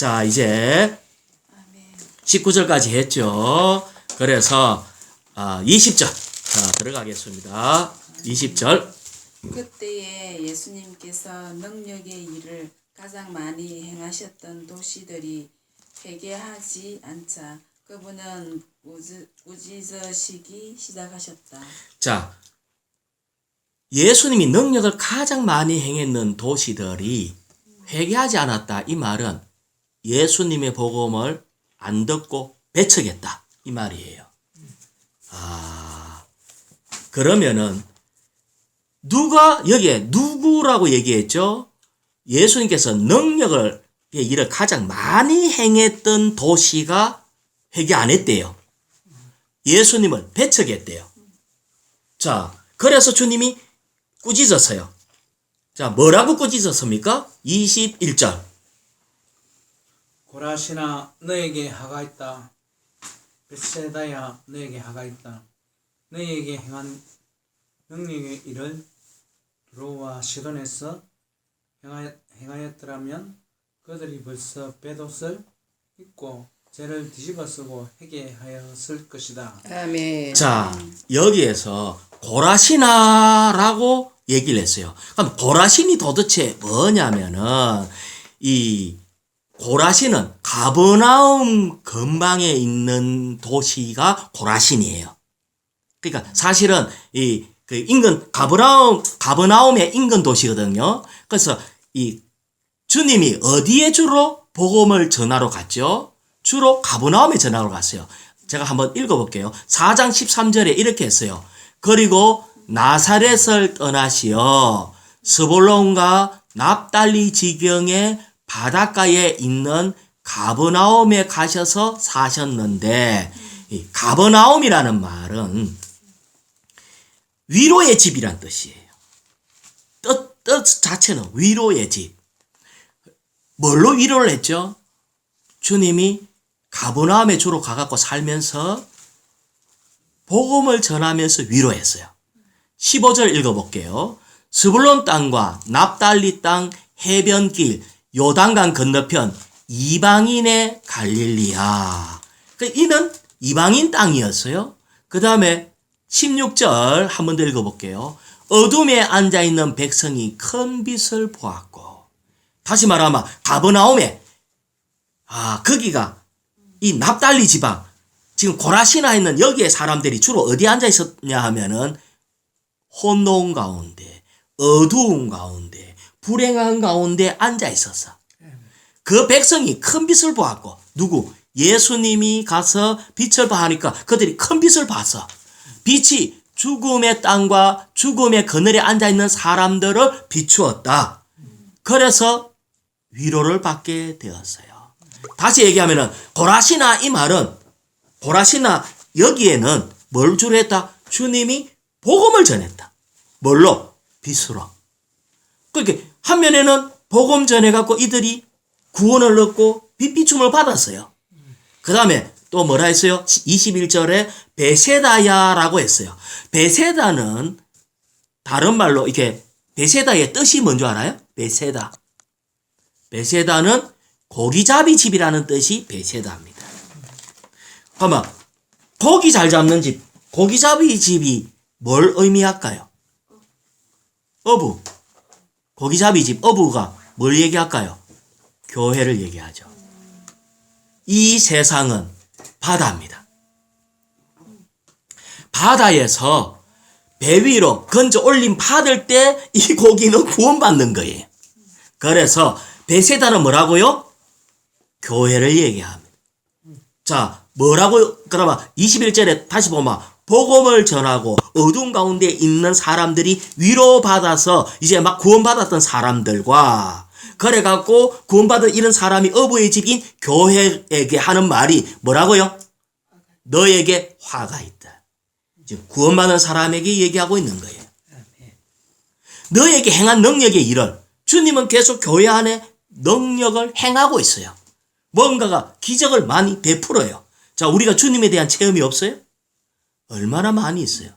자, 이제 19절까지 했죠. 그래서 20절 자, 들어가겠습니다. 20절. 그때에 예수님께서 능력의 일을 가장 많이 행하셨던 도시들이 회개하지 않자 그분은 우짖으시기 시작하셨다. 자, 예수님이 능력을 가장 많이 행했는 도시들이 회개하지 않았다. 이 말은 예수님의 복음을 안 듣고 배척했다. 이 말이에요. 그러면은 누가 여기에 누구라고 얘기했죠? 예수님께서 능력을 일을 가장 많이 행했던 도시가 회개 안 했대요. 예수님을 배척했대요. 자, 그래서 주님이 꾸짖었어요. 자, 뭐라고 꾸짖었습니까? 21절. 고라시나 너에게 하가 있다. 벳세다야 너에게 하가 있다. 너에게 행한 능력의 일을 두로와 시돈에서 행하였더라면 그들이 벌써 벳옷을 입고 죄를 뒤집어 쓰고 회개하였을 것이다. 아멘. 자, 여기에서 고라시나라고 얘기를 했어요. 그럼 고라신이 도대체 뭐냐면은 이 고라신은 가버나움 근방에 있는 도시가 고라신이에요. 그러니까 사실은 그 인근 가버나움의 인근 도시거든요. 그래서 이 주님이 어디에 주로 복음을 전하러 갔죠? 주로 가버나움에 전하러 갔어요. 제가 한번 읽어볼게요. 4장 13절에 이렇게 했어요. 그리고 나사렛을 떠나시어 스불론과 납달리 지경의 바닷가에 있는 가버나움에 가셔서 사셨는데, 이 가버나움이라는 말은 위로의 집이란 뜻이에요. 뜻 자체는 위로의 집. 뭘로 위로를 했죠? 주님이 가버나움에 주로 가갖고 살면서 복음을 전하면서 위로했어요. 15절 읽어볼게요. 스불론 땅과 납달리 땅 해변길 요단강 건너편 이방인의 갈릴리야. 이는 이방인 땅이었어요. 그 다음에 16절 한 번 더 읽어볼게요. 어둠에 앉아있는 백성이 큰 빛을 보았고. 다시 말하면 가버나움에 거기가 이 납달리 지방 지금 고라시나 있는 여기에 사람들이 주로 어디 앉아 있었냐 하면은 혼돈 가운데, 어두운 가운데, 불행한 가운데 앉아 있었어. 그 백성이 큰 빛을 보았고, 누구? 예수님이 가서 빛을 봐하니까 그들이 큰 빛을 봤어. 빛이 죽음의 땅과 죽음의 그늘에 앉아 있는 사람들을 비추었다. 그래서 위로를 받게 되었어요. 다시 얘기하면은 고라시나 이 말은 고라시나 여기에는 뭘 주로 했다? 주님이 복음을 전했다. 뭘로? 빛으로. 그렇게 한 면에는 복음 전해갖고 이들이 구원을 얻고 빛비춤을 받았어요. 그 다음에 또 뭐라 했어요? 21절에 베세다야라고 했어요. 베세다는 다른 말로 이렇게 베세다의 뜻이 뭔지 알아요? 베세다. 베세다는 고기잡이 집이라는 뜻이 베세다입니다. 그러면 고기 잘 잡는 집, 고기잡이 집이 뭘 의미할까요? 어부. 고기잡이 집 어부가 뭘 얘기할까요? 교회를 얘기하죠. 이 세상은 바다입니다. 바다에서 배 위로 건져 올림 받을 때 이 고기는 구원받는 거예요. 그래서 베세다는 뭐라고요? 교회를 얘기합니다. 자, 뭐라고? 그러면 21절에 다시 보면 복음을 전하고 어두운 가운데 있는 사람들이 위로받아서 이제 막 구원받았던 사람들과 그래갖고 구원받은 이런 사람이 어부의 집인 교회에게 하는 말이 뭐라고요? 너에게 화가 있다. 지금 구원받은 사람에게 얘기하고 있는 거예요. 너에게 행한 능력의 일을 주님은 계속 교회 안에 능력을 행하고 있어요. 뭔가가 기적을 많이 베풀어요. 자, 우리가 주님에 대한 체험이 없어요? 얼마나 많이 있어요.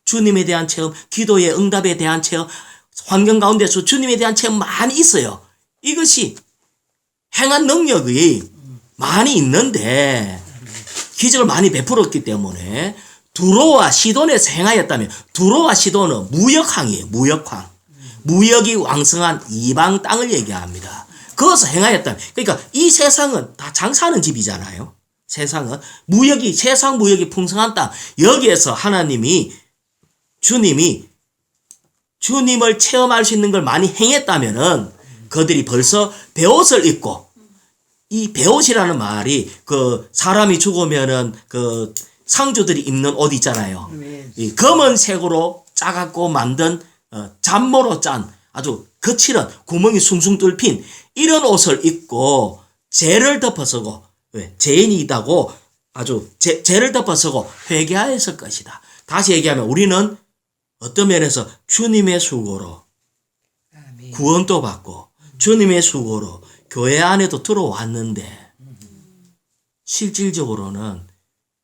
주님에 대한 체험, 기도의 응답에 대한 체험, 환경 가운데서 주님에 대한 체험 많이 있어요. 이것이 행한 능력이 많이 있는데 기적을 많이 베풀었기 때문에 두로와 시돈에서 행하였다면 두로와 시돈은 무역항이에요. 무역항. 무역이 왕성한 이방 땅을 얘기합니다. 그것을 행하였다면 그러니까 이 세상은 다 장사하는 집이잖아요. 세상은 세상 무역이 풍성한 땅. 여기에서 하나님이 주님이 주님을 체험할 수 있는 걸 많이 행했다면은 그들이 벌써 베옷을 입고 이 베옷이라는 말이 그 사람이 죽으면은 그 상주들이 입는 옷 있잖아요. 이 검은색으로 짜갖고 만든 잡모로 짠 아주 거칠은 구멍이 숭숭 뚫힌 이런 옷을 입고 죄를 덮어쓰고 죄인이 있다고 아주 죄를 덮어쓰고 회개하였을 것이다. 다시 얘기하면 우리는 어떤 면에서 주님의 수고로 구원도 받고 주님의 수고로 교회 안에도 들어왔는데 실질적으로는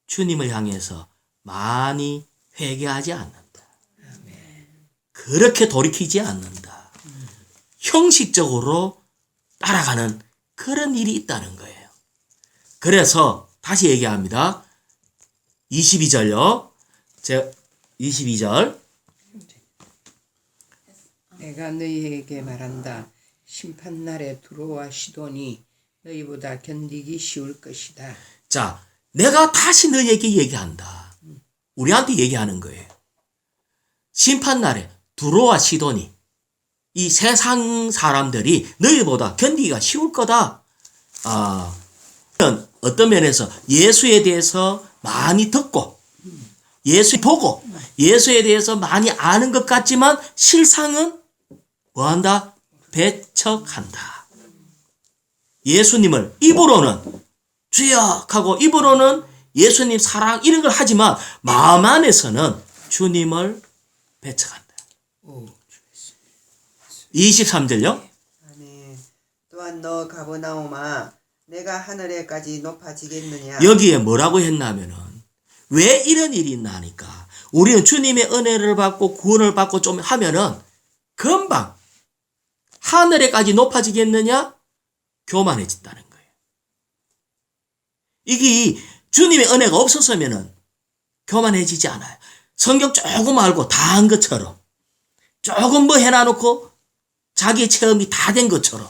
주님을 향해서 많이 회개하지 않는다. 그렇게 돌이키지 않는다. 형식적으로 따라가는 그런 일이 있다는 거예요. 그래서 다시 얘기합니다. 22절요. 22절. 내가 너희에게 말한다. 심판날에 두로와 시돈이 너희보다 견디기 쉬울 것이다. 자, 내가 다시 너희에게 얘기한다. 우리한테 얘기하는 거예요. 심판날에 두로와 시돈이 이 세상 사람들이 너희보다 견디기가 쉬울 거다. 어떤 면에서 예수에 대해서 많이 듣고 예수 보고 예수에 대해서 많이 아는 것 같지만 실상은 뭐한다? 배척한다. 예수님을 입으로는 주여 하고 입으로는 예수님 사랑 이런 걸 하지만 마음 안에서는 주님을 배척한다. 23절요. 아멘. 또한 너 가버나움아 내가 하늘에까지 높아지겠느냐. 여기에 뭐라고 했냐면은 왜 이런 일이 있나 하니까 우리는 주님의 은혜를 받고 구원을 받고 좀 하면은 금방 하늘에까지 높아지겠느냐? 교만해진다는 거예요. 이게 주님의 은혜가 없었으면은 교만해지지 않아요. 성경 조금 알고 다 한 것처럼 조금 뭐 해놔놓고 자기 체험이 다 된 것처럼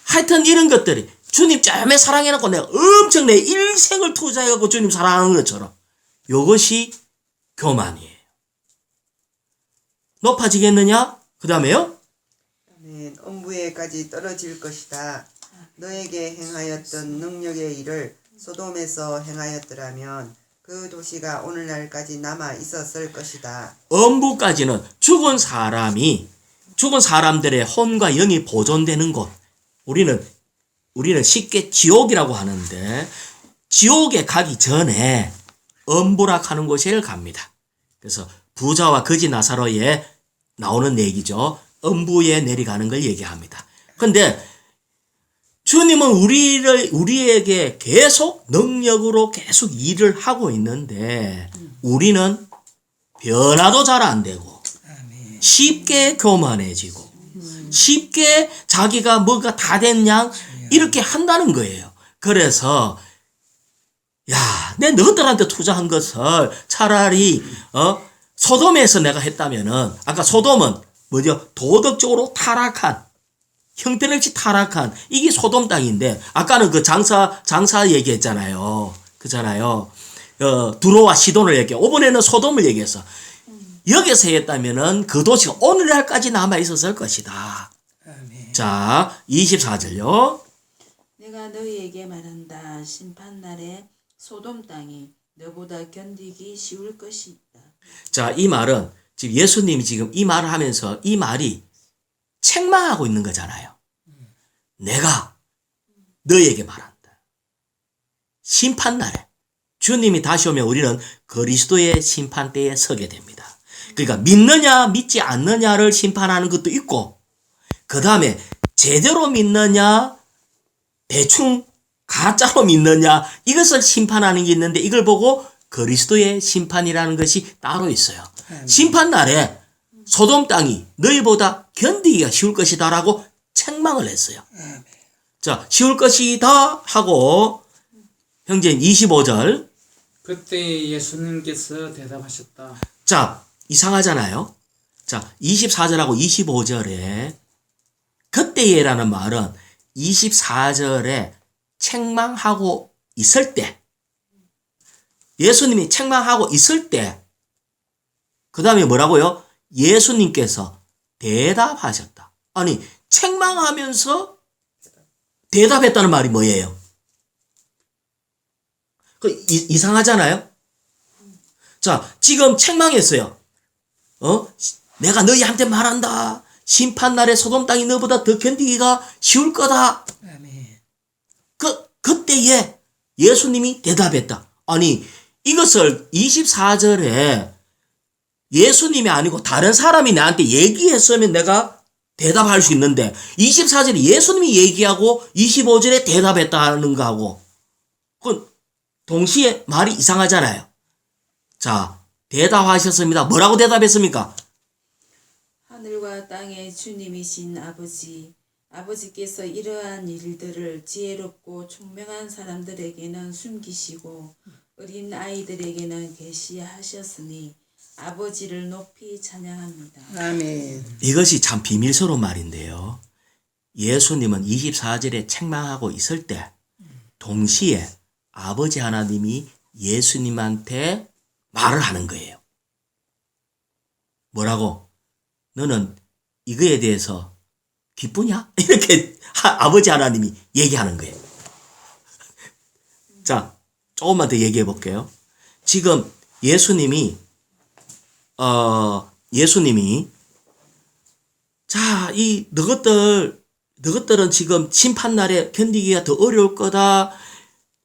하여튼 이런 것들이 주님 짬에 사랑해놓고 내가 엄청 내 일생을 투자해갖고 주님 사랑하는 것처럼 이것이 교만이에요. 높아지겠느냐? 그 다음에요. 아멘. 음부에까지 떨어질 것이다. 너에게 행하였던 능력의 일을 소돔에서 행하였더라면 그 도시가 오늘날까지 남아 있었을 것이다. 음부까지는 죽은 사람들의 혼과 영이 보존되는 곳. 우리는 쉽게 지옥이라고 하는데 지옥에 가기 전에 음부라 하는 곳에 갑니다. 그래서 부자와 거지 나사로에 나오는 얘기죠. 음부에 내려가는 걸 얘기합니다. 근데 주님은 우리에게 계속 능력으로 계속 일을 하고 있는데 우리는 변화도 잘 안 되고 쉽게 교만해지고 쉽게 자기가 뭐가 다 됐냐 이렇게 한다는 거예요. 그래서 내 너희들한테 투자한 것을 차라리 소돔에서 내가 했다면은 아까 소돔은 뭐죠? 도덕적으로 타락한 형편없이 타락한 이게 소돔 땅인데 아까는 그 장사 얘기했잖아요. 그잖아요. 두로와 시돈을 얘기해. 이번에는 소돔을 얘기했어. 여기서 했다면은 그 도시가 오늘날까지 남아 있었을 것이다. 아멘. 자, 24절요. 내가 너희에게 말한다. 심판날에 소돔 땅이 너보다 견디기 쉬울 것이다. 자, 이 말은 지금 예수님이 지금 이 말을 하면서 이 말이 책망하고 있는 거잖아요. 내가 너희에게 말한다. 심판날에 주님이 다시 오면 우리는 그리스도의 심판대에 서게 됩니다. 그러니까 믿느냐 믿지 않느냐를 심판하는 것도 있고 그 다음에 제대로 믿느냐 대충 가짜로 믿느냐 이것을 심판하는 게 있는데 이걸 보고 그리스도의 심판이라는 것이 따로 있어요. 심판날에 소돔 땅이 너희보다 견디기가 쉬울 것이다 라고 책망을 했어요. 자, 쉬울 것이다 하고 형제님 25절. 그때 예수님께서 대답하셨다. 자, 이상하잖아요. 자, 24절하고 25절에 그때에라는 말은 24절에 책망하고 있을 때, 예수님이 책망하고 있을 때, 그 다음에 뭐라고요? 예수님께서 대답하셨다. 아니, 책망하면서 대답했다는 말이 뭐예요? 이상하잖아요? 자, 지금 책망했어요. 내가 너희한테 말한다. 심판날에 소돔 땅이 너보다 더 견디기가 쉬울 거다. 아멘. 그때에 예수님이 대답했다. 아니, 이것을 24절에 예수님이 아니고 다른 사람이 나한테 얘기했으면 내가 대답할 수 있는데 24절에 예수님이 얘기하고 25절에 대답했다는 거하고 그건 동시에 말이 이상하잖아요. 자, 대답하셨습니다. 뭐라고 대답했습니까? 하늘과 땅의 주님이신 아버지, 아버지께서 이러한 일들을 지혜롭고 총명한 사람들에게는 숨기시고 어린 아이들에게는 계시하셨으니 아버지를 높이 찬양합니다. 아멘. 이것이 참 비밀스러운 말인데요. 예수님은 24절에 책망하고 있을 때 동시에 아버지 하나님이 예수님한테 말을 하는 거예요. 뭐라고? 너는 이거에 대해서 기쁘냐? 이렇게 아버지 하나님이 얘기하는 거예요. 자, 조금만 더 얘기해 볼게요. 지금 예수님이 자, 너것들은 지금 심판날에 견디기가 더 어려울 거다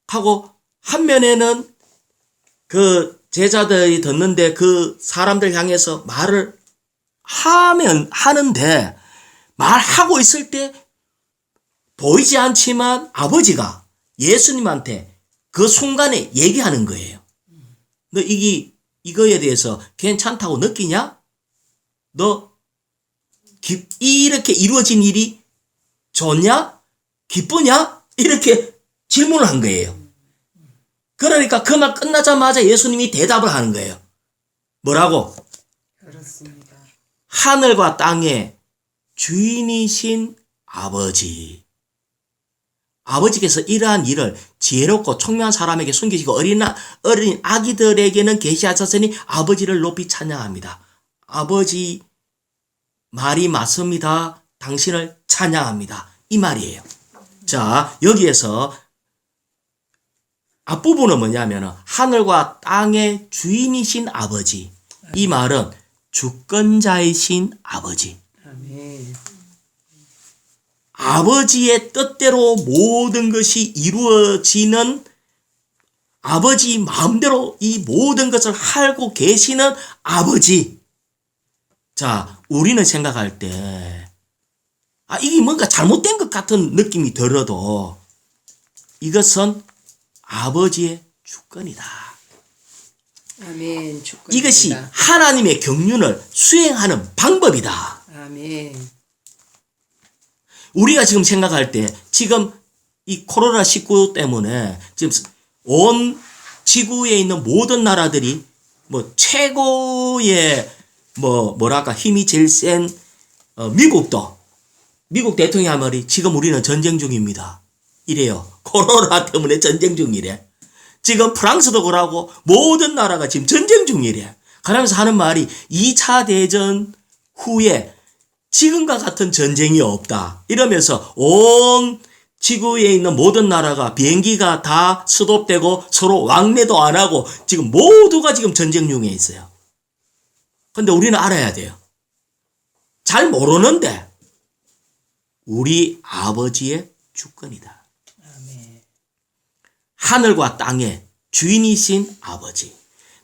하고 한 면에는 그 제자들이 듣는데 그 사람들 향해서 말을 하는데 말하고 있을 때 보이지 않지만 아버지가 예수님한테 그 순간에 얘기하는 거예요. 너 이거에 대해서 괜찮다고 느끼냐? 너 이렇게 이루어진 일이 좋냐? 기쁘냐? 이렇게 질문을 한 거예요. 그러니까 그 말 끝나자마자 예수님이 대답을 하는 거예요. 뭐라고? 그렇습니다. 하늘과 땅의 주인이신 아버지. 아버지께서 이러한 일을 지혜롭고 총명한 사람에게 숨기시고 어린 아기들에게는 계시하셨으니 아버지를 높이 찬양합니다. 아버지 말이 맞습니다. 당신을 찬양합니다. 이 말이에요. 자, 여기에서 앞부분은 뭐냐면은 하늘과 땅의 주인이신 아버지. 이 말은 주권자이신 아버지. 아멘. 아버지의 뜻대로 모든 것이 이루어지는 아버지 마음대로 이 모든 것을 하고 계시는 아버지. 자, 우리는 생각할 때 이게 뭔가 잘못된 것 같은 느낌이 들어도 이것은 아버지의 주권이다. 아멘. 주권입니다. 이것이 하나님의 경륜을 수행하는 방법이다. 아멘. 우리가 지금 생각할 때 지금 이 코로나19 때문에 지금 온 지구에 있는 모든 나라들이 뭐 최고의 뭐랄까 힘이 제일 센 미국 대통령이 말이 지금 우리는 전쟁 중입니다. 이래요. 코로나 때문에 전쟁 중이래. 지금 프랑스도 그러고 모든 나라가 지금 전쟁 중이래. 그러면서 하는 말이 2차 대전 후에 지금과 같은 전쟁이 없다. 이러면서 온 지구에 있는 모든 나라가 비행기가 다 스톱되고 서로 왕래도 안 하고 지금 모두가 지금 전쟁 중에 있어요. 근데 우리는 알아야 돼요. 잘 모르는데 우리 아버지의 주권이다. 아멘. 하늘과 땅의 주인이신 아버지.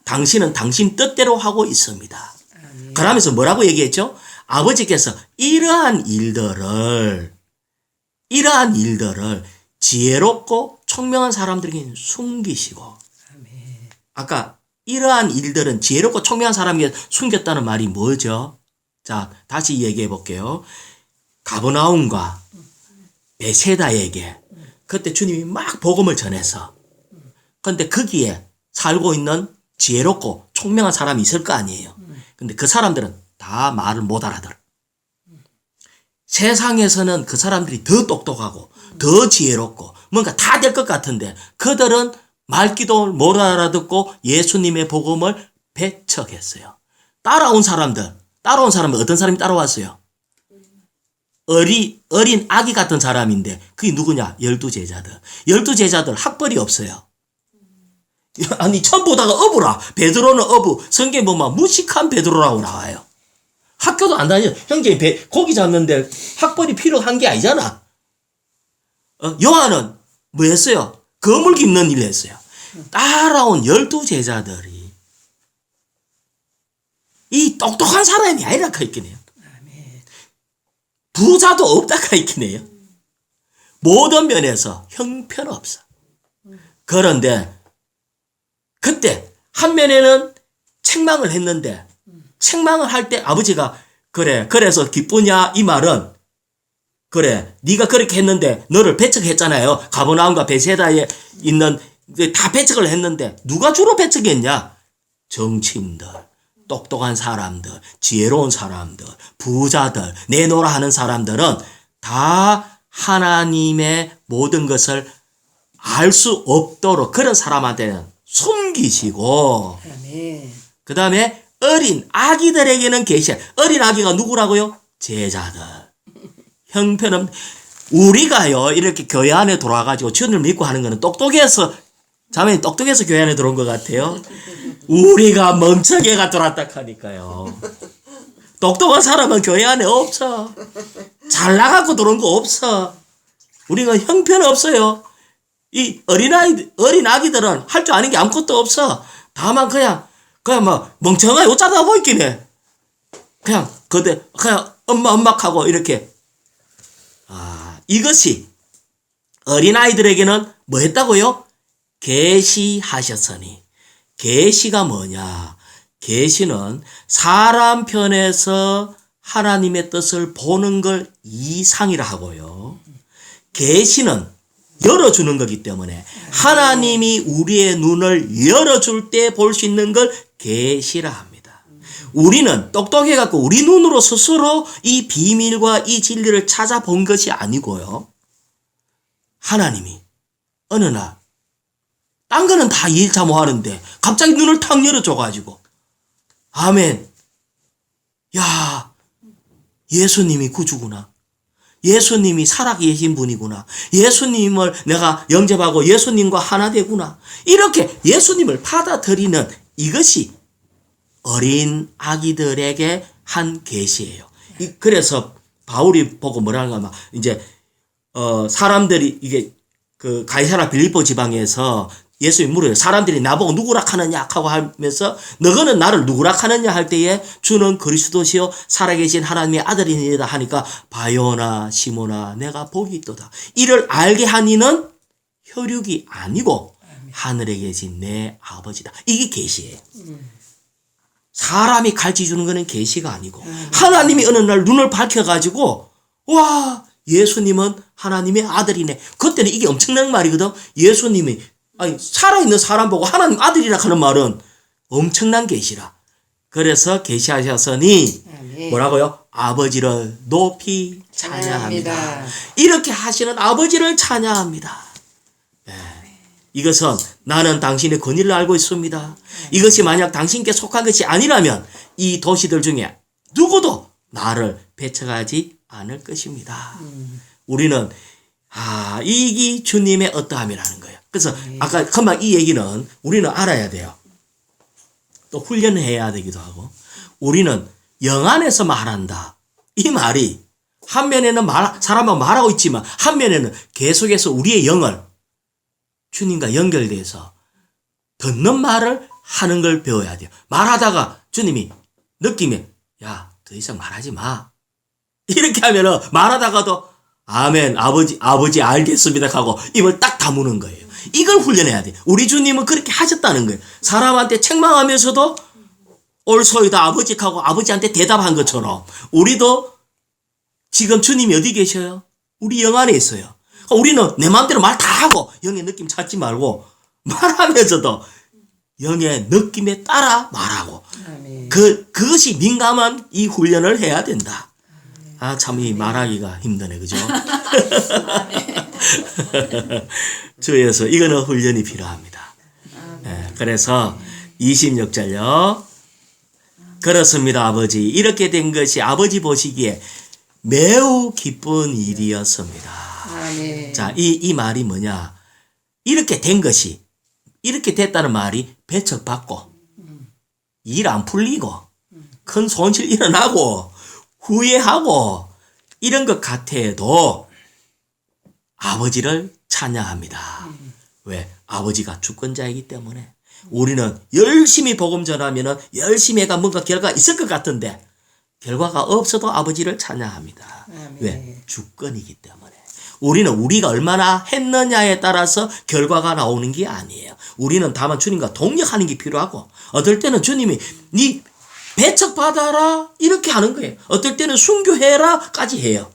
당신은 당신 뜻대로 하고 있습니다. 아멘. 그러면서 뭐라고 얘기했죠? 아버지께서 이러한 일들을 지혜롭고 총명한 사람들에게 숨기시고, 아멘. 아까 이러한 일들은 지혜롭고 총명한 사람에게 숨겼다는 말이 뭐죠? 자, 다시 얘기해 볼게요. 가버나움과 베세다에게 그때 주님이 막 복음을 전해서 근데 거기에 살고 있는 지혜롭고 총명한 사람이 있을 거 아니에요. 근데 그 사람들은 다 말을 못 알아들어. 세상에서는 그 사람들이 더 똑똑하고 더 지혜롭고 뭔가 다 될 것 같은데 그들은 말귀도 못 알아듣고 예수님의 복음을 배척했어요. 따라온 사람은 어떤 사람이 따라왔어요? 어린 아기 같은 사람인데 그게 누구냐? 12제자들. 12제자들 학벌이 없어요. 아니 처음 보다가 어부라. 베드로는 어부. 성경에 보면 무식한 베드로라고 나와요. 학교도 안 다녀. 형제 고기 잡는데 학벌이 필요한 게 아니잖아. 요한은 뭐 했어요? 거물 깁는 일을 했어요. 따라온 12제자들이 이 똑똑한 사람이 아니라 있긴 해요. 부자도 없다가 있긴 해요. 모든 면에서 형편없어. 그런데 그때 한 면에는 책망을 했는데 책망을 할 때 아버지가 그래 그래서 기쁘냐 이 말은 그래 네가 그렇게 했는데 너를 배척했잖아요. 가버나움과 베세다에 있는 다 배척을 했는데 누가 주로 배척했냐? 정치인들, 똑똑한 사람들, 지혜로운 사람들, 부자들, 내놓으라 하는 사람들은 다 하나님의 모든 것을 알 수 없도록 그런 사람한테는 숨기시고 아멘. 그 다음에 어린 아기들에게는 계시. 어린 아기가 누구라고요? 제자들. 형편은 우리가요 이렇게 교회 안에 들어와가지고 주님을 믿고 하는 거는 똑똑해서 자매님 똑똑해서 교회 안에 들어온 것 같아요. 우리가 멍청이가 들어왔다 하니까요. 똑똑한 사람은 교회 안에 없어. 잘 나가고 들어온 거 없어. 우리가 형편 없어요. 이 어린 아기들은 할 줄 아는 게 아무것도 없어. 다만 그냥 뭐 멍청하게 웃자다고 있긴 해. 그냥 엄막하고 이렇게. 이것이 어린아이들에게는 뭐 했다고요? 계시하셨으니. 계시가 뭐냐? 계시는 사람 편에서 하나님의 뜻을 보는 걸 이상이라 하고요. 계시는 열어주는 거기 때문에 하나님이 우리의 눈을 열어줄 때 볼 수 있는 걸 계시라 합니다. 우리는 똑똑해갖고 우리 눈으로 스스로 이 비밀과 이 진리를 찾아본 것이 아니고요. 하나님이 어느 날 딴 거는 다 이해차 못하는데 갑자기 눈을 탁 열어줘가지고 아멘. 야, 예수님이 구주구나. 예수님이 살아계신 분이구나. 예수님을 내가 영접하고 예수님과 하나 되구나. 이렇게 예수님을 받아들이는 이것이 어린 아기들에게 한 계시예요. 그래서 바울이 보고 뭐라는가 하면 이제 사람들이 이게 그 가이사라 빌립보 지방에서 예수님이 물어요. 사람들이 나보고 누구라 하느냐 하고 하면서 너희는 나를 누구라 하느냐 할 때에 주는 그리스도시요 살아계신 하나님의 아들이니이다 하니까 바요나 시모나 내가 복이 있도다. 이를 알게 한 이는 혈육이 아니고 하늘에 계신 내 아버지다. 이게 계시예요. 사람이 가르쳐 주는 거는 계시가 아니고 하나님이 어느 날 눈을 밝혀가지고 와 예수님은 하나님의 아들이네. 그때는 이게 엄청난 말이거든. 예수님이 아니 살아있는 사람 보고 하나님 아들이라 하는 말은 엄청난 계시라. 그래서 계시하셨으니 뭐라고요? 아버지를 높이 찬양합니다. 이렇게 하시는 아버지를 찬양합니다. 네. 이것은 나는 당신의 권위를 알고 있습니다. 이것이 만약 당신께 속한 것이 아니라면 이 도시들 중에 누구도 나를 배척하지 않을 것입니다. 우리는 이게 주님의 어떠함이라는 거예요. 그래서 아까 금방 이 얘기는 우리는 알아야 돼요. 또 훈련해야 되기도 하고 우리는 영 안에서 말한다. 이 말이 한 면에는 사람하고 말하고 있지만 한 면에는 계속해서 우리의 영을 주님과 연결돼서 듣는 말을 하는 걸 배워야 돼요. 말하다가 주님이 느낌에 야, 더 이상 말하지 마. 이렇게 하면은 말하다가도 아멘 아버지 알겠습니다 하고 입을 딱 다무는 거예요. 이걸 훈련해야 돼. 우리 주님은 그렇게 하셨다는 거예요. 사람한테 책망하면서도 옳소이다 아버지 하고 아버지한테 대답한 것처럼 우리도 지금 주님이 어디 계셔요? 우리 영 안에 있어요. 그러니까 우리는 내 마음대로 말 다 하고 영의 느낌 찾지 말고 말하면서도 영의 느낌에 따라 말하고 아멘. 그것이 민감한 이 훈련을 해야 된다. 아, 참 이 말하기가 힘드네. 그죠? 주여서 이거는 훈련이 필요합니다. 예, 그래서 26절요. 그렇습니다, 아버지. 이렇게 된 것이 아버지 보시기에 매우 기쁜 일이었습니다. 아멘. 자, 이 말이 뭐냐? 이렇게 된 것이, 이렇게 됐다는 말이 배척받고, 일 안 풀리고, 큰 손실 일어나고, 후회하고, 이런 것 같아도 아버지를 찬양합니다. 왜? 아버지가 주권자이기 때문에. 우리는 열심히 복음 전하면은 열심히 해가 뭔가 결과가 있을 것 같은데, 결과가 없어도 아버지를 찬양합니다. 아멘. 왜? 주권이기 때문에. 우리는 우리가 얼마나 했느냐에 따라서 결과가 나오는 게 아니에요. 우리는 다만 주님과 동력하는 게 필요하고, 어떨 때는 주님이 네 배척받아라 이렇게 하는 거예요. 어떨 때는 순교해라까지 해요.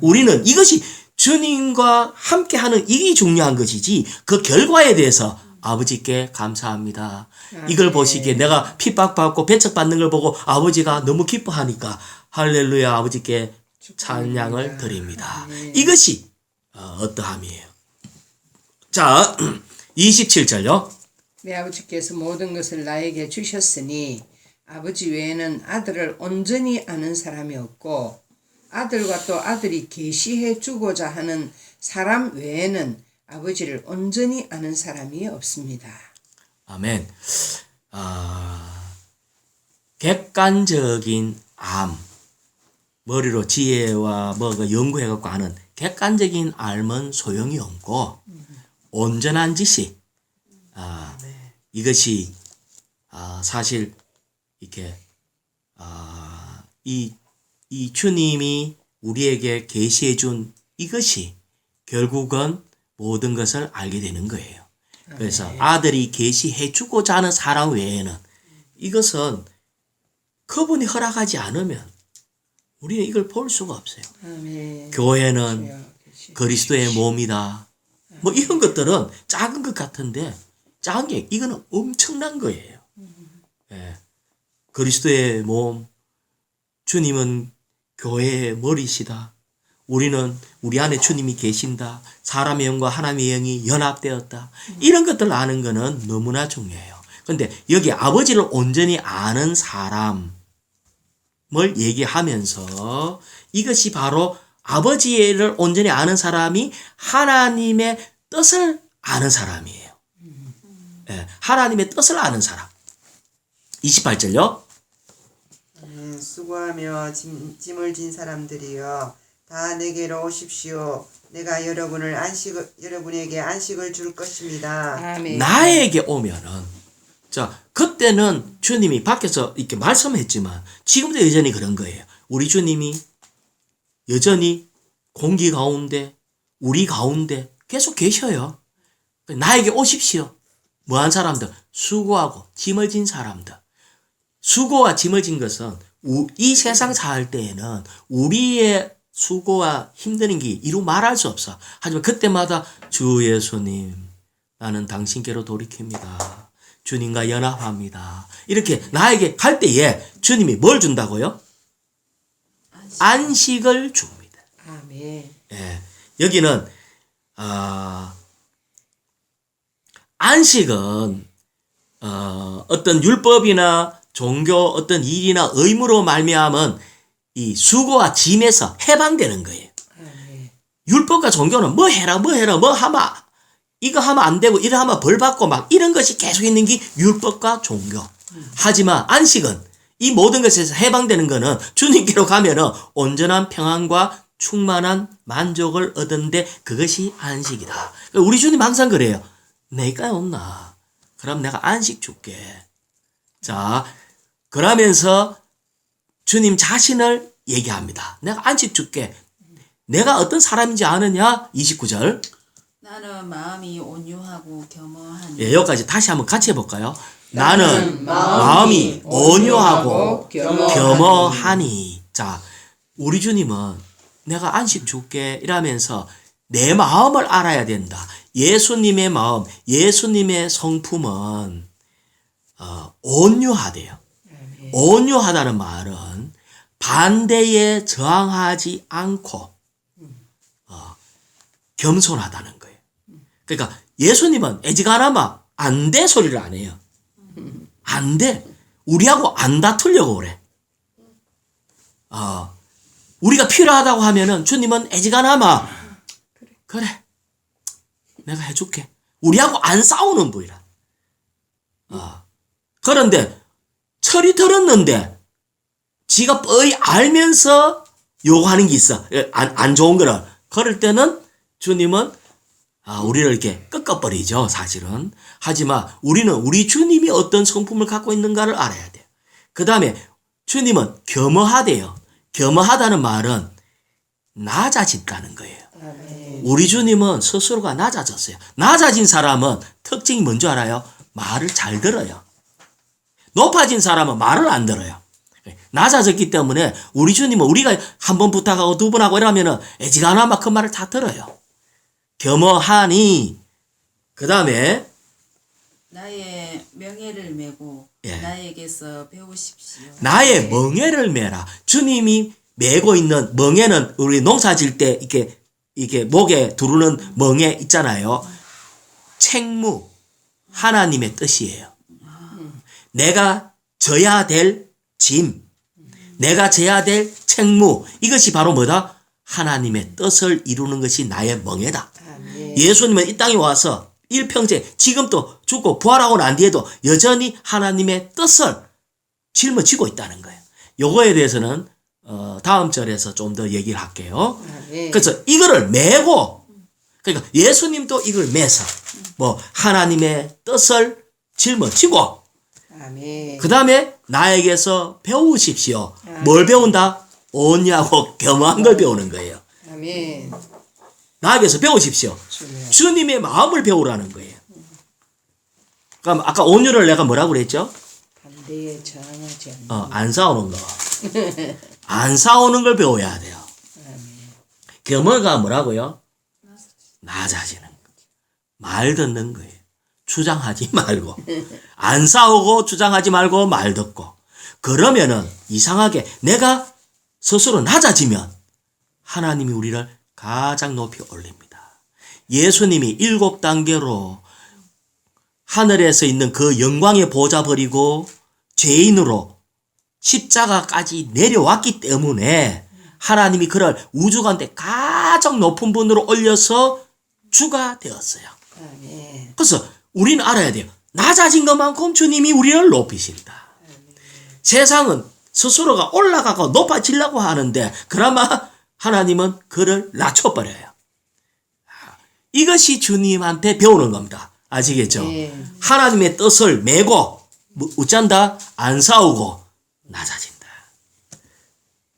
우리는 이것이 주님과 함께하는 이게 중요한 것이지, 그 결과에 대해서 아버지께 감사합니다. 이걸 보시기에 내가 핍박받고 배척받는 걸 보고 아버지가 너무 기뻐하니까 할렐루야 아버지께 찬양을 드립니다. 이것이 어떠함이에요. 자, 27절요. 내 아버지께서 모든 것을 나에게 주셨으니 아버지 외에는 아들을 온전히 아는 사람이 없고 아들과 또 아들이 계시해 주고자 하는 사람 외에는 아버지를 온전히 아는 사람이 없습니다. 아멘. 객관적인 머리로 지혜와 뭐가 연구해갖고 하는 객관적인 알면 소용이 없고, 온전한 지식, 이것이 사실 이렇게 이 주님이 우리에게 계시해준 이것이 결국은 모든 것을 알게 되는 거예요. 그래서 아들이 계시해주고자 하는 사람 외에는 이것은 그분이 허락하지 않으면 우리는 이걸 볼 수가 없어요. 아멘. 교회는 그리스도의 몸이다. 뭐 이런 것들은 작은 것 같은데 작은 게 이거는 엄청난 거예요. 예. 그리스도의 몸, 주님은 교회의 머리시다. 우리는 우리 안에 주님이 계신다. 사람의 영과 하나님의 영이 연합되었다. 이런 것들을 아는 것은 너무나 중요해요. 그런데 여기 아버지를 온전히 아는 사람을 얘기하면서 이것이 바로 아버지를 온전히 아는 사람이 하나님의 뜻을 아는 사람이에요. 예, 하나님의 뜻을 아는 사람. 28절요. 수고하며 짐을 진 사람들이여 다 내게로 오십시오. 내가 여러분에게 안식을 줄 것입니다. 아멘. 나에게 오면은, 자, 그때는 주님이 밖에서 이렇게 말씀했지만 지금도 여전히 그런 거예요. 우리 주님이 여전히 공기 가운데, 우리 가운데 계속 계셔요. 나에게 오십시오. 뭐한 사람들? 수고하고 짐을 진 사람들. 수고와 짐을 진 것은 이 세상 살 때에는 우리의 수고와 힘드는 게 이루 말할 수 없어. 하지만 그때마다 주 예수님, 나는 당신께로 돌이킵니다. 주님과 연합합니다. 이렇게 나에게 갈 때에 주님이 뭘 준다고요? 안식을 줍니다. 아멘. 예, 여기는 안식은 어떤 율법이나 종교 어떤 일이나 의무로 말미암은 이 수고와 짐에서 해방되는 거예요. 아멘. 율법과 종교는 뭐 해라 뭐 하면 이거 하면 안 되고 이거 하면 벌 받고 막 이런 것이 계속 있는 게 율법과 종교. 하지만 안식은 이 모든 것에서 해방되는 거는 주님께로 가면은 온전한 평안과 충만한 만족을 얻는데 그것이 안식이다. 우리 주님 항상 그래요. 내가 없나? 그럼 내가 안식 줄게. 자, 그러면서 주님 자신을 얘기합니다. 내가 안식 줄게. 내가 어떤 사람인지 아느냐? 29절. 나는 마음이 온유하고 겸허하니. 예, 여기까지 다시 한번 같이 해볼까요? 나는 마음이 온유하고 겸허하니. 자, 우리 주님은 내가 안식 줄게 이러면서 내 마음을 알아야 된다. 예수님의 마음, 예수님의 성품은 온유하대요. 온유하다는 말은 반대에 저항하지 않고 겸손하다는 거예요. 그러니까 예수님은 애지간하면 안 돼 소리를 안 해요. 안 돼. 우리하고 안 다투려고 그래. 우리가 필요하다고 하면은 주님은 애지간하면 그래 내가 해줄게. 우리하고 안 싸우는 분이라. 그런데 철이 들었는데 지가 뻔히 알면서 요구하는 게 있어. 안 좋은 거를. 그럴 때는 주님은 우리를 이렇게 꺾어버리죠, 사실은. 하지만 우리는 우리 주님이 어떤 성품을 갖고 있는가를 알아야 돼요. 그 다음에 주님은 겸허하대요. 겸허하다는 말은 낮아진다는 거예요. 우리 주님은 스스로가 낮아졌어요. 낮아진 사람은 특징이 뭔지 알아요? 말을 잘 들어요. 높아진 사람은 말을 안 들어요. 낮아졌기 때문에 우리 주님은 우리가 한 번 부탁하고 두 번 하고 이러면은 애지간하면 그 말을 다 들어요. 겸허하니 그 다음에 나의 명예를 메고 나에게서 배우십시오. 나의 멍에를 메라. 주님이 메고 있는 멍에는 우리 농사 질 때 이렇게 목에 두르는 멍에 있잖아요. 책무, 하나님의 뜻이에요. 내가 져야 될 짐, 내가 져야 될 책무, 이것이 바로 뭐다? 하나님의 뜻을 이루는 것이 나의 멍에다. 예수님은 이 땅에 와서 일평생 지금도 죽고 부활하고 난 뒤에도 여전히 하나님의 뜻을 짊어지고 있다는 거예요. 요거에 대해서는 다음 절에서 좀 더 얘기를 할게요. 그래서 이거를 메고, 그러니까 예수님도 이걸 메서 뭐 하나님의 뜻을 짊어지고, 그 다음에 나에게서 배우십시오. 뭘 배운다? 온유하고 겸허한 걸 배우는 거예요. 아멘. 나에게서 배우십시오. 주님의 마음을 배우라는 거예요. 그럼 아까 온유를 내가 뭐라고 그랬죠? 반대에 저항하지 않는. 안 싸우는 거. 안 싸우는 걸 배워야 돼요. 겸허가 뭐라고요? 낮아지는 거. 말 듣는 거예요. 주장하지 말고. 안 싸우고 주장하지 말고 말 듣고. 그러면은 이상하게 내가 스스로 낮아지면 하나님이 우리를 가장 높이 올립니다. 예수님이 7단계로 하늘에서 있는 그 영광의 보좌 버리고 죄인으로 십자가까지 내려왔기 때문에 하나님이 그를 우주 가운데 가장 높은 분으로 올려서 주가 되었어요. 그래서 우리는 알아야 돼요. 낮아진 것만큼 주님이 우리를 높이신다. 세상은 스스로가 올라가고 높아지려고 하는데 그나마 하나님은 그를 낮춰버려요. 이것이 주님한테 배우는 겁니다. 아시겠죠? 하나님의 뜻을 메고 어쩐다? 안 싸우고 낮아진다.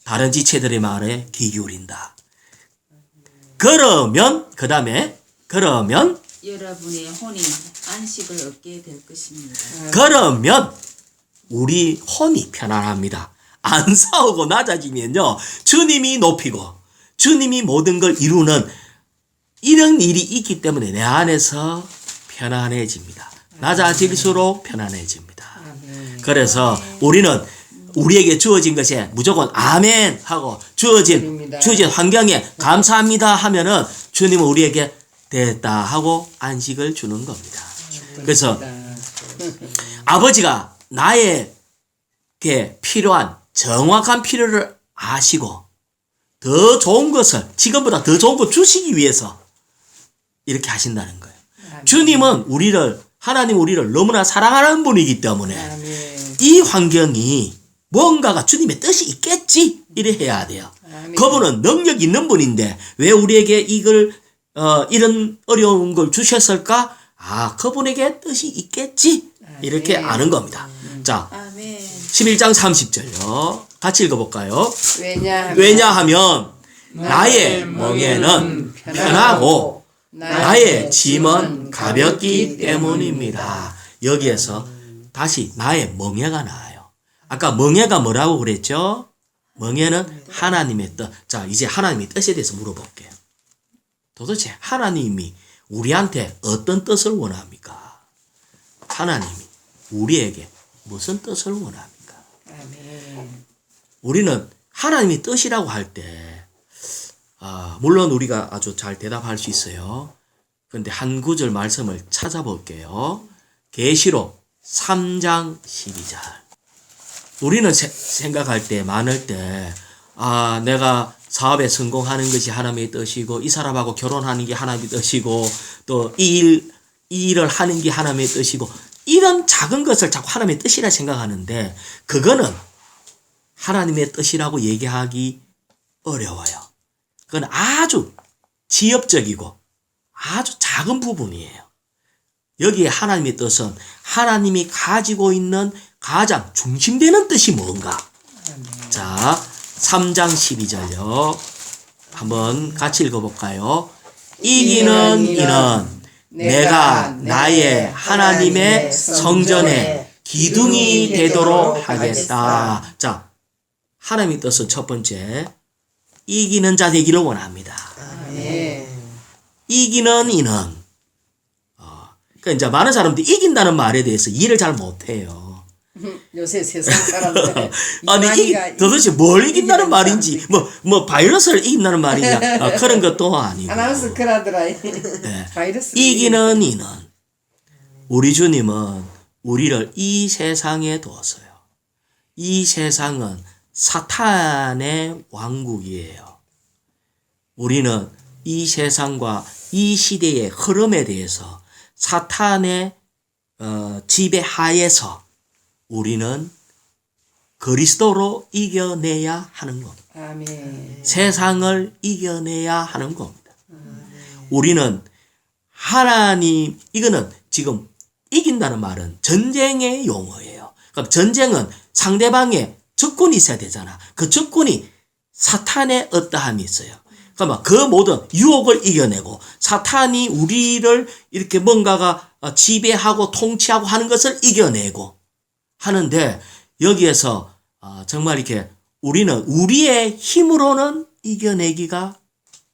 다른 지체들의 말에 귀 기울인다. 그러면 그 다음에 그러면 여러분의 혼이 안식을 얻게 될 것입니다. 그러면 우리 혼이 편안합니다. 안 싸우고 낮아지면요, 주님이 높이고 주님이 모든 걸 이루는 이런 일이 있기 때문에 내 안에서 편안해집니다. 낮아질수록 편안해집니다. 그래서 우리는 우리에게 주어진 것에 무조건 아멘 하고 주어진 환경에 감사합니다 하면은 주님은 우리에게 됐다 하고 안식을 주는 겁니다. 그래서 아버지가 나에게 필요한 정확한 필요를 아시고 더 좋은 것을 지금보다 더 좋은 것 주시기 위해서 이렇게 하신다는 거예요. 주님은 하나님 우리를 너무나 사랑하는 분이기 때문에 이 환경이 뭔가가 주님의 뜻이 있겠지 이래 해야 돼요. 그분은 능력 있는 분인데 왜 우리에게 이런 어려운 걸 주셨을까? 그분에게 뜻이 있겠지 이렇게 아는 겁니다. 자, 11장 30절요. 같이 읽어볼까요? 왜냐하면 나의 멍에는 편하고 나의 짐은 가볍기 때문입니다. 여기에서 다시 나의 멍에가 나와요. 아까 멍에가 뭐라고 그랬죠? 멍에는 하나님의 뜻. 자, 이제 하나님의 뜻에 대해서 물어볼게요. 도대체 하나님이 우리한테 어떤 뜻을 원합니까? 하나님이 우리에게 무슨 뜻을 원합니까? 아멘. 우리는 하나님의 뜻이라고 할 때, 물론 우리가 아주 잘 대답할 수 있어요. 그런데 한 구절 말씀을 찾아볼게요. 계시록 3장 12절. 우리는 생각할 때, 많을 때, 내가 사업에 성공하는 것이 하나님의 뜻이고, 이 사람하고 결혼하는 게 하나님의 뜻이고, 또 이 일을 하는 게 하나님의 뜻이고, 이런 작은 것을 자꾸 하나님의 뜻이라 생각하는데, 그거는 하나님의 뜻이라고 얘기하기 어려워요. 그건 아주 지엽적이고 아주 작은 부분이에요. 여기에 하나님의 뜻은 하나님이 가지고 있는 가장 중심되는 뜻이 뭔가? 자, 3장 12절요. 한번 같이 읽어볼까요? 이기는 이는 내가 나의 하나님의 성전에 기둥이 되도록 하겠다. 자, 하나님의 뜻은 첫 번째, 이기는 자 되기를 원합니다. 아멘. 이기는 이는. 그러니까 이제 많은 사람들이 이긴다는 말에 대해서 이해를 잘 못해요. 요새 세상 사람들 아니, 도대체 뭘 이긴다는 말인지, 뭐, 바이러스를 이긴다는 말이냐, 그런 것도 아니고. 아나운서 그러더라. 네. 바이러스 이기는 이는. 우리 주님은 우리를 이 세상에 두었어요. 이 세상은 사탄의 왕국이에요. 우리는 이 세상과 이 시대의 흐름에 대해서 사탄의 지배하에서 우리는 그리스도로 이겨내야 하는 겁니다. 아멘. 세상을 이겨내야 하는 겁니다. 우리는 하나님, 이거는 지금 이긴다는 말은 전쟁의 용어예요. 그럼 전쟁은 상대방의 적군이 있어야 되잖아. 그 적군이 사탄의 어떠함이 있어요. 그러면 그 모든 유혹을 이겨내고 사탄이 우리를 이렇게 뭔가가 지배하고 통치하고 하는 것을 이겨내고 하는데, 여기에서 정말 이렇게 우리는 우리의 힘으로는 이겨내기가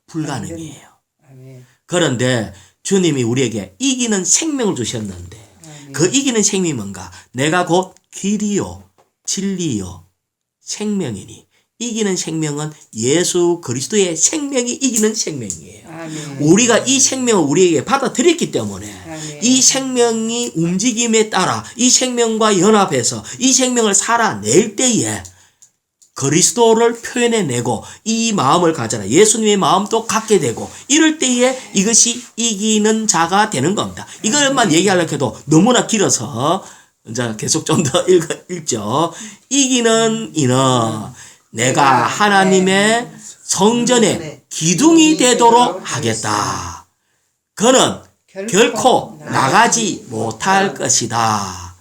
불가능해요. 아멘. 그런데 주님이 우리에게 이기는 생명을 주셨는데, 그 이기는 생명이 뭔가? 내가 곧 길이요 진리요 생명이니, 이기는 생명은 예수 그리스도의 생명이 이기는 생명이에요. 아멘. 우리가 이 생명을 우리에게 받아들였기 때문에 아멘. 이 생명이 움직임에 따라 이 생명과 연합해서 이 생명을 살아낼 때에 그리스도를 표현해내고 이 마음을 가져라, 예수님의 마음도 갖게 되고, 이럴 때에 이것이 이기는 자가 되는 겁니다. 이것만 얘기하려고 해도 너무나 길어서 이제 계속 좀 더 읽죠. 이기는 이는 내가 하나님의 성전에 기둥이 되도록 하겠다. 그는 결코 나가지 못할 것이다.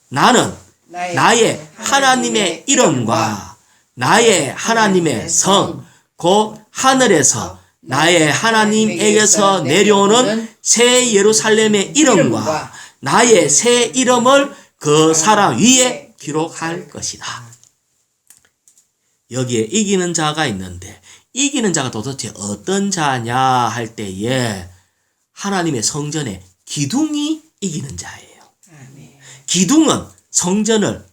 나는 나의 하나님의 이름과 나의 하나님의 성, 곧 하늘에서 나의 하나님에게서 내려오는 새 예루살렘의 이름과 나의 새 이름을 그 사람 위에 기록할 것이다. 여기에 이기는 자가 있는데, 이기는 자가 도대체 어떤 자냐 할 때에 하나님의 성전에 기둥이 이기는 자예요. 기둥은 성전을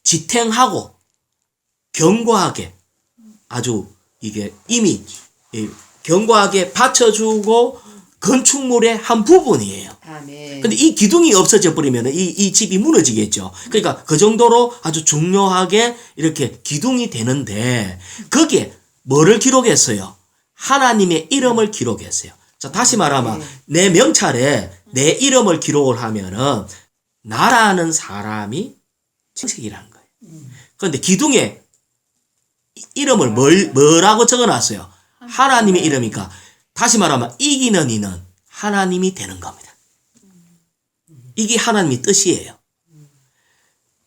지탱하고 견고하게, 아주 이게 이미 견고하게 받쳐주고 건축물의 한 부분이에요. 아멘. 근데 이 기둥이 없어져 버리면 이 집이 무너지겠죠. 그러니까 그 정도로 아주 중요하게 이렇게 기둥이 되는데, 거기에 뭐를 기록했어요? 하나님의 이름을 기록했어요. 자, 다시 말하면 내 명찰에 내 이름을 기록을 하면은 나라는 사람이 책이라는 거예요. 그런데 기둥에 이름을 뭐라고 적어놨어요? 하나님의 이름이니까, 다시 말하면 이기는 이는 하나님이 되는 겁니다. 이게 하나님의 뜻이에요.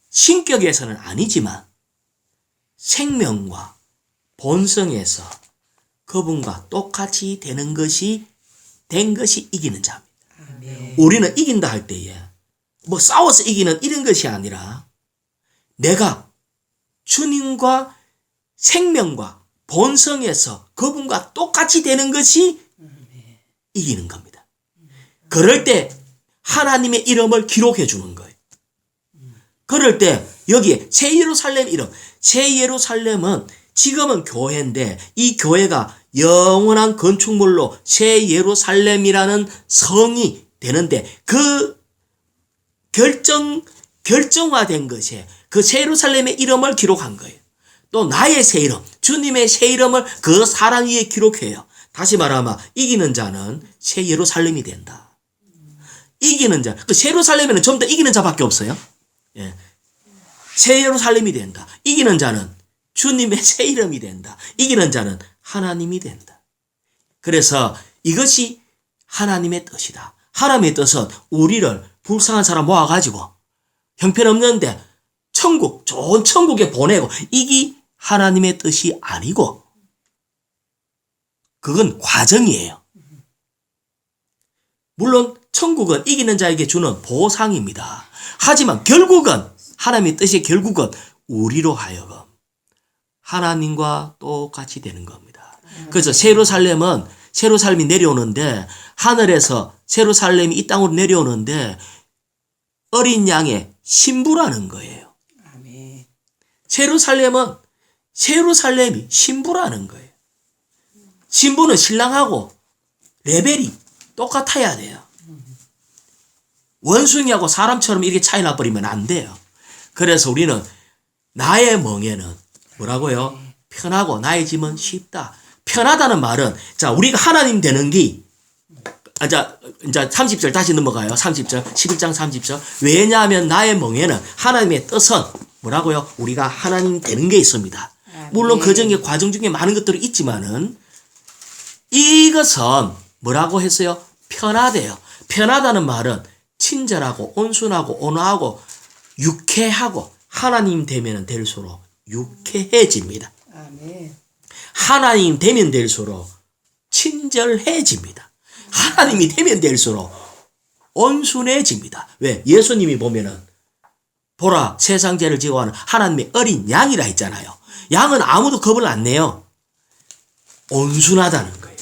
신격에서는 아니지만 생명과 본성에서 그분과 똑같이 된 것이 이기는 자입니다. 아멘. 우리는 이긴다 할 때에 뭐 싸워서 이기는 이런 것이 아니라, 내가 주님과 생명과 본성에서 그분과 똑같이 되는 것이 이기는 겁니다. 그럴 때 하나님의 이름을 기록해 주는 거예요. 그럴 때 여기에 새 예루살렘 이름, 새 예루살렘은 지금은 교회인데 이 교회가 영원한 건축물로 새 예루살렘이라는 성이 되는데 그 결정화된 것이 그 새 예루살렘의 이름을 기록한 거예요. 또 나의 새 이름, 주님의 새 이름을 그 사람 위에 기록해요. 다시 말하면 이기는 자는 새 예루살렘이 된다. 이기는 자, 그 새 예루살렘에는 전부 다 이기는 자밖에 없어요. 예. 새 예루살렘이 된다. 이기는 자는 주님의 새 이름이 된다. 이기는 자는 하나님이 된다. 그래서 이것이 하나님의 뜻이다. 하나님의 뜻은 우리를 불쌍한 사람 모아가지고 형편없는데 천국, 좋은 천국에 보내고 이게 하나님의 뜻이 아니고 그건 과정이에요. 물론 천국은 이기는 자에게 주는 보상입니다. 하지만 결국은 하나님의 뜻이 결국은 우리로 하여금 하나님과 똑같이 되는 겁니다. 그래서 세루살렘이 내려오는데 하늘에서 세루살렘이 이 땅으로 내려오는데 어린 양의 신부라는 거예요. 아멘. 세루살렘이 신부라는 거예요. 신부는 신랑하고 레벨이 똑같아야 돼요. 원숭이하고 사람처럼 이렇게 차이 나버리면 안 돼요. 그래서 우리는 나의 멍에는 뭐라고요? 편하고 나의 짐은 쉽다. 편하다는 말은 자 우리가 하나님 되는 게 이제 30절 다시 넘어가요. 30절 11장 30절 왜냐하면 나의 멍에는 하나님의 뜻은 뭐라고요? 우리가 하나님 되는 게 있습니다. 물론 그 중에 과정 중에 많은 것들이 있지만은 이것은 뭐라고 했어요? 편하대요. 편하다는 말은 친절하고 온순하고 온화하고 유쾌하고 하나님 되면 될수록 유쾌해집니다. 아멘. 하나님 되면 될수록 친절해집니다. 하나님이 되면 될수록 온순해집니다. 왜? 예수님이 보면은 보라 세상 죄를 지고 하는 하나님의 어린 양이라 했잖아요. 양은 아무도 겁을 안 내요. 온순하다는 거예요.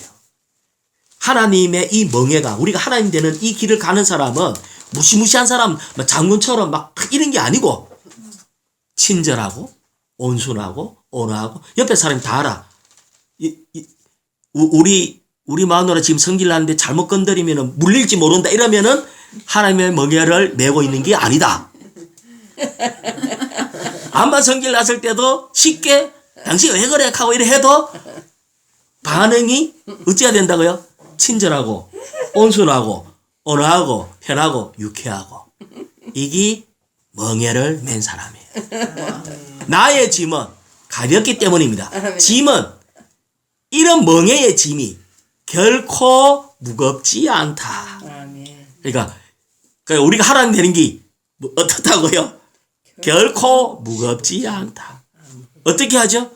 하나님의 이 멍에가 우리가 하나님 되는 이 길을 가는 사람은 무시무시한 사람 장군처럼 막 이런 게 아니고 친절하고 온순하고 온화하고 옆에 사람이 다 알아. 우리 마누라 지금 성질 나는데 잘못 건드리면 물릴지 모른다 이러면은 하나님의 멍에를 메고 있는 게 아니다. 암만 성질 났을 때도 쉽게 당신 왜 그래 하고 이래 해도 반응이 어찌해야 된다고요? 친절하고 온순하고 온화하고 편하고 유쾌하고 이게 멍에를 맨 사람이에요. 나의 짐은 가볍기 때문입니다. 짐은 이런 멍에의 짐이 결코 무겁지 않다. 아멘. 그러니까 우리가 하나님 되는 게 어떻다고요? 결코 무겁지 않다. 어떻게 하죠?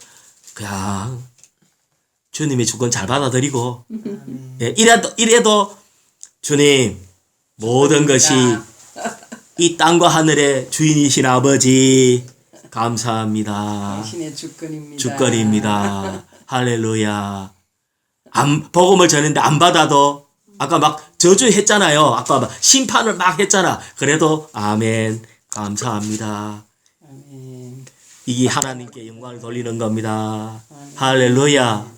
그냥 주님의 주권 잘 받아들이고 예, 이래도 주님 모든 것이 이 땅과 하늘의 주인이신 아버지 감사합니다. 당신의 주권입니다. 주권입니다. 할렐루야. 복음을 전했는데 안 받아도 아까 막 저주했잖아요. 아까 막 심판을 막 했잖아. 그래도 아멘 감사합니다. 아멘. 이게 하나님께 영광을 돌리는 겁니다. 할렐루야.